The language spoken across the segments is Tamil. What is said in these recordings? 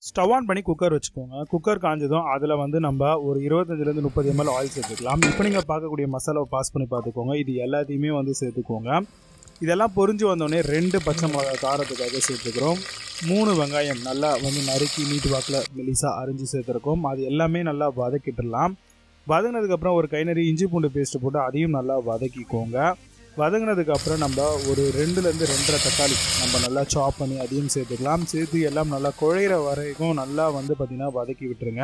ஸ்டவ் ஆன் பண்ணி குக்கர் வச்சுக்கோங்க. குக்கர் காஞ்சதும் அதில் வந்து நம்ம ஒரு 25லேருந்து 30 ml ஆயில் சேர்த்துக்கலாம். இப்போ நீங்கள் பார்க்கக்கூடிய மசாலாவை பாஸ் பண்ணி பார்த்துக்கோங்க. இது எல்லாத்தையுமே வந்து சேர்த்துக்கோங்க. இதெல்லாம் பொரிஞ்சு வந்தோடனே 2 பச்சை மிளகா காரத்துக்காக சேர்த்துக்கிறோம். 3 வெங்காயம் நல்லா வந்து நறுக்கி நீட்டு வாக்கில் மெலிசாக அரிஞ்சு சேர்த்துருக்கோம். அது எல்லாமே நல்லா வதக்கிட்டுடலாம். வதங்கினதுக்கப்புறம் ஒரு கை நிறைய இஞ்சி பூண்டு பேஸ்ட்டு போட்டு அதையும் நல்லா வதக்கிக்கோங்க. வதங்கினதுக்கப்புறம் நம்ம ஒரு 2லேருந்து 2.5 தக்காளி நம்ம நல்லா சாப் பண்ணி அதையும் சேர்த்துக்கலாம். சேர்த்து எல்லாம் நல்லா குழையிற வரைக்கும் நல்லா வந்து பார்த்திங்கன்னா வதக்கி விட்டுருங்க.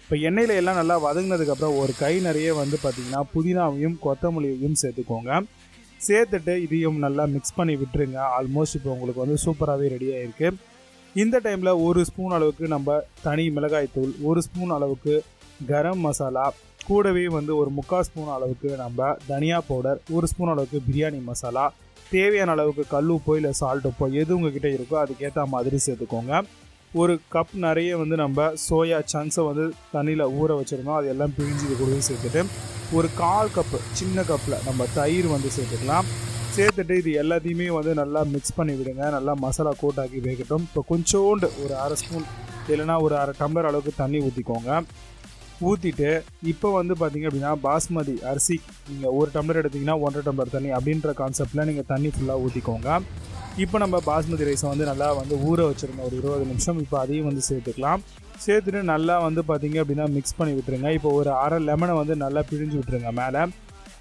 இப்போ எண்ணெயில் எல்லாம் நல்லா வதங்கினதுக்கப்புறம் ஒரு கை நிறைய வந்து பார்த்திங்கன்னா புதினாவையும் கொத்தமல்லியையும் சேர்த்துக்கோங்க. சேர்த்துட்டு இதையும் நல்லா மிக்ஸ் பண்ணி விட்டுருங்க. ஆல்மோஸ்ட் இப்போ உங்களுக்கு வந்து சூப்பராகவே ரெடியாக இருக்குது. இந்த டைமில் 1 ஸ்பூன் அளவுக்கு நம்ம தனி மிளகாய்த்தூள், 1 ஸ்பூன் அளவுக்கு கரம் மசாலா, கூடவே வந்து ஒரு 3/4 ஸ்பூன் அளவுக்கு நம்ம தனியா பவுடர், 1 ஸ்பூன் அளவுக்கு பிரியாணி மசாலா, தேவையான அளவுக்கு கல் உப்போ இல்லை சால்ட் உப்போ எது உங்ககிட்ட இருக்கோ அதுக்கேற்ற மாதிரி சேர்த்துக்கோங்க. ஒரு கப் நிறைய வந்து நம்ம சோயா சங்க்ஸை வந்து தண்ணியில் ஊற வச்சுருந்தோம். அது எல்லாம் பிழிஞ்சு இது கூடவே சேர்த்துட்டு ஒரு 1/4 கப்பு சின்ன கப்பில் நம்ம தயிர் வந்து சேர்த்துக்கலாம். சேர்த்துட்டு இது எல்லாத்தையுமே வந்து நல்லா மிக்ஸ் பண்ணி விடுங்க. நல்லா மசாலா கோட்டாக்கி வேகட்டும். இப்போ கொஞ்சோண்டு ஒரு 1/2 ஸ்பூன் இல்லைனா ஒரு 1/2 டம்ளர் அளவுக்கு தண்ணி ஊற்றிக்கோங்க. ஊற்றிட்டு இப்போ வந்து பார்த்திங்க அப்படின்னா பாஸ்மதி அரிசி நீங்கள் 1 டம்ளர் எடுத்திங்கன்னா 1.5 டம்ளர் தண்ணி அப்படின்ற கான்செப்டில் நீங்கள் தண்ணி ஃபுல்லாக ஊற்றிக்கோங்க. இப்போ நம்ம பாஸ்மதி ரைஸை வந்து நல்லா வந்து ஊற வச்சுருந்தோம் ஒரு 20 நிமிஷம். இப்போ அதையும் வந்து சேர்த்துக்கலாம். சேர்த்துட்டு நல்லா வந்து பார்த்திங்க அப்படின்னா மிக்ஸ் பண்ணி விட்டுருங்க. இப்போ ஒரு 1/2 லெமனை வந்து நல்லா பிழிஞ்சு விட்டுருங்க. மேலே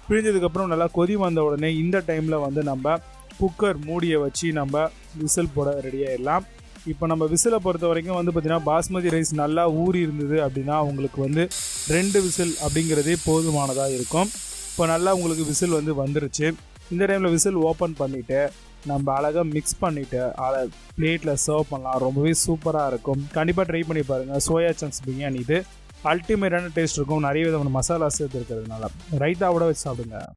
பிழிஞ்சதுக்கப்புறம் நல்லா கொதி வந்த உடனே இந்த டைமில் வந்து நம்ம குக்கர் மூடியை வச்சு நம்ம விசில் போட ரெடியாகிடலாம். இப்போ நம்ம விசிலை பொறுத்த வரைக்கும் வந்து பார்த்திங்கன்னா பாஸ்மதி ரைஸ் நல்லா ஊறி இருந்தது அப்படின்னா உங்களுக்கு வந்து 2 விசில் அப்படிங்கிறதே போதுமானதாக இருக்கும். இப்போ நல்லா உங்களுக்கு விசில் வந்து வந்துருச்சு. இந்த டைமில் விசில் ஓப்பன் பண்ணிவிட்டு நம்ம அழகாக மிக்ஸ் பண்ணிவிட்டு அதை பிளேட்டில் சர்வ் பண்ணலாம். ரொம்பவே சூப்பராக இருக்கும். கண்டிப்பாக ட்ரை பண்ணி பாருங்கள். சோயா சங்க்ஸ் பிரியாணி இது அல்டிமேட்டான டேஸ்ட் இருக்கும். நிறைய விதமான மசாலா சேர்த்து இருக்கிறதுனால ரைத்தாவோட வச்சு சாப்பிடுங்க.